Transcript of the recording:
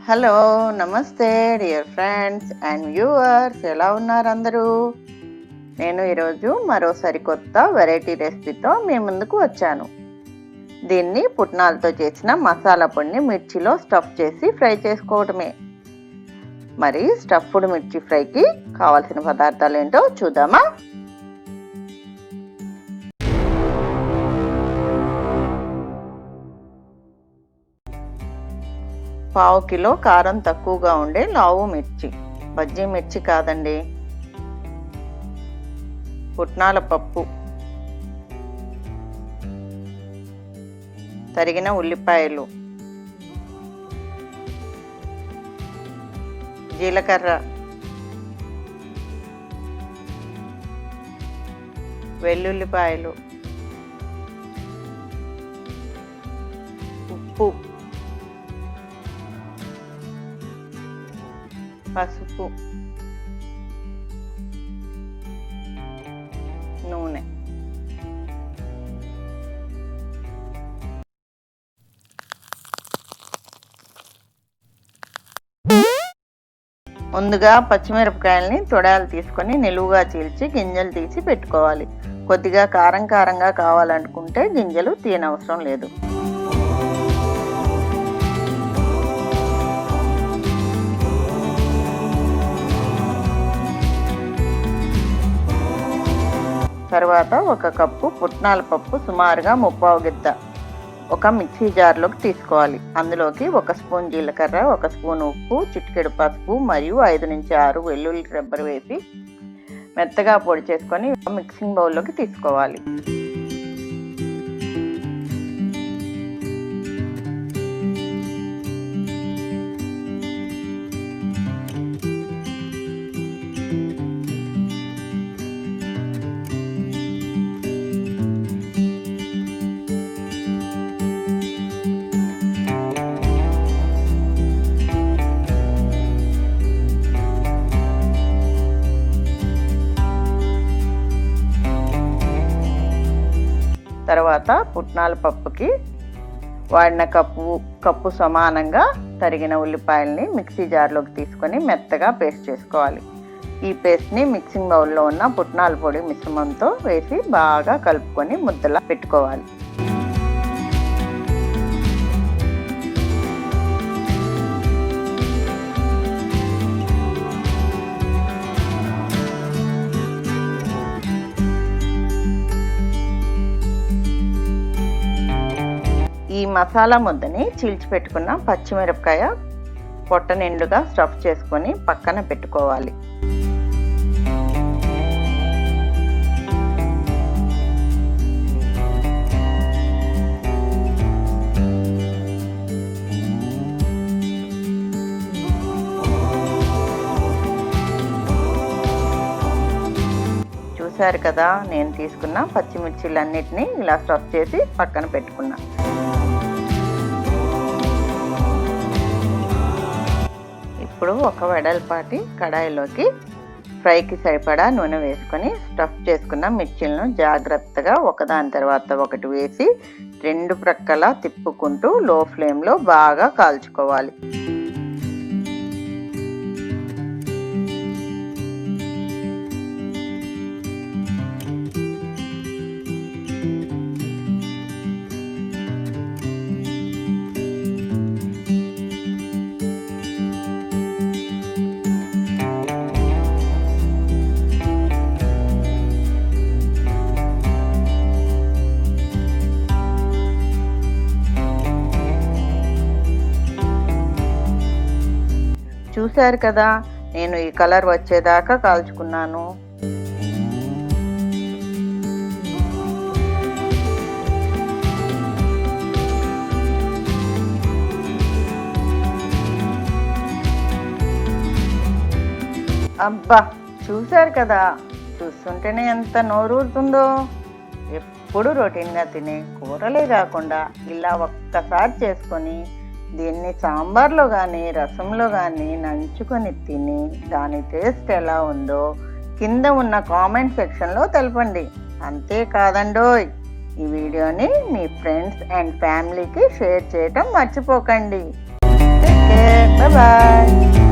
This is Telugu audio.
హలో నమస్తే డియర్ ఫ్రెండ్స్ అండ్ వ్యూవర్స్, ఎలా ఉన్నారు అందరూ? నేను ఈరోజు మరో సరికొత్త వెరైటీ రెసిపీతో మీ ముందుకు వచ్చాను. దీన్ని పుట్నాలతో చేసిన మసాలా పొడిని మిర్చిలో స్టఫ్ చేసి ఫ్రై చేసుకోవటమే. మరి స్టఫ్డ్ మిర్చి ఫ్రైకి కావాల్సిన పదార్థాలు ఏంటో చూద్దామా? పావు కిలో కారం తక్కువగా ఉండే లావు మిర్చి, బజ్జీ మిర్చి కాదండి. పుట్నాల పప్పు, తరిగిన ఉల్లిపాయలు, జీలకర్ర, వెల్లుల్లిపాయలు, ఉప్పు, పసుపు, నూనె. ముందుగా పచ్చిమిరపకాయలని తొడాలు తీసుకొని నిలువుగా చీల్చి గింజలు తీసి పెట్టుకోవాలి. కొద్దిగా కారంగా కావాలనుకుంటే గింజలు తీయనవసరం లేదు. తర్వాత ఒక కప్పు పుట్నాల పప్పు, సుమారుగా 1/4 గిద్ద ఒక మిక్సీ జార్లోకి తీసుకోవాలి. అందులోకి 1 స్పూన్ జీలకర్ర, 1 స్పూన్ ఉప్పు, చిటికెడు పసుపు మరియు 5 నుంచి 6 వెల్లుల్లి రెబ్బలు వేసి మెత్తగా పొడి చేసుకొని మిక్సింగ్ బౌల్లోకి తీసుకోవాలి. తర్వాత పుట్నాల పప్పుకి వాడిన కప్పు సమానంగా తరిగిన ఉల్లిపాయల్ని మిక్సీ జార్లోకి తీసుకొని మెత్తగా పేస్ట్ చేసుకోవాలి. ఈ పేస్ట్ని మిక్సింగ్ బౌల్లో ఉన్న పుట్నాల పొడి మిశ్రమంతో వేసి బాగా కలుపుకొని ముద్దలా పెట్టుకోవాలి. ఈ మసాలా ముద్దని చీల్చి పెట్టుకున్న పచ్చిమిరపకాయ పొట్ట నిండుగా స్టఫ్ చేసుకొని పక్కన పెట్టుకోవాలి. చూసారు కదా, నేను తీసుకున్న పచ్చిమిర్చిలన్నిటినీ ఇలా స్టఫ్ చేసి పక్కన పెట్టుకున్నా. ఇప్పుడు ఒక వెడల్పాటి కడాయిలోకి ఫ్రైకి సరిపడా నూనె వేసుకొని స్టఫ్ చేసుకున్న మిర్చిలను జాగ్రత్తగా ఒకదాని తర్వాత ఒకటి వేసి 2 ప్రక్కలా తిప్పుకుంటూ లో ఫ్లేమ్లో బాగా కాల్చుకోవాలి. చూశారు కదా, నేను ఈ కలర్ వచ్చేదాకా కాల్చుకున్నాను. అబ్బా, చూశారు కదా, చూస్తుంటేనే ఎంత నోరూరుతుందో. ఎప్పుడు రొటీన్గా తినే కూరలే కాకుండా ఇలా ఒక్కసారి చేసుకొని దీన్ని సాంబార్లో కానీ రసంలో కానీ నంచుకొని తిని దాని టేస్ట్ ఎలా ఉందో కింద ఉన్న కామెంట్ సెక్షన్లో తెలపండి. అంతేకాదండోయ్, ఈ వీడియోని మీ ఫ్రెండ్స్ అండ్ ఫ్యామిలీకి షేర్ చేయటం మర్చిపోకండి. Take care. బాయ్.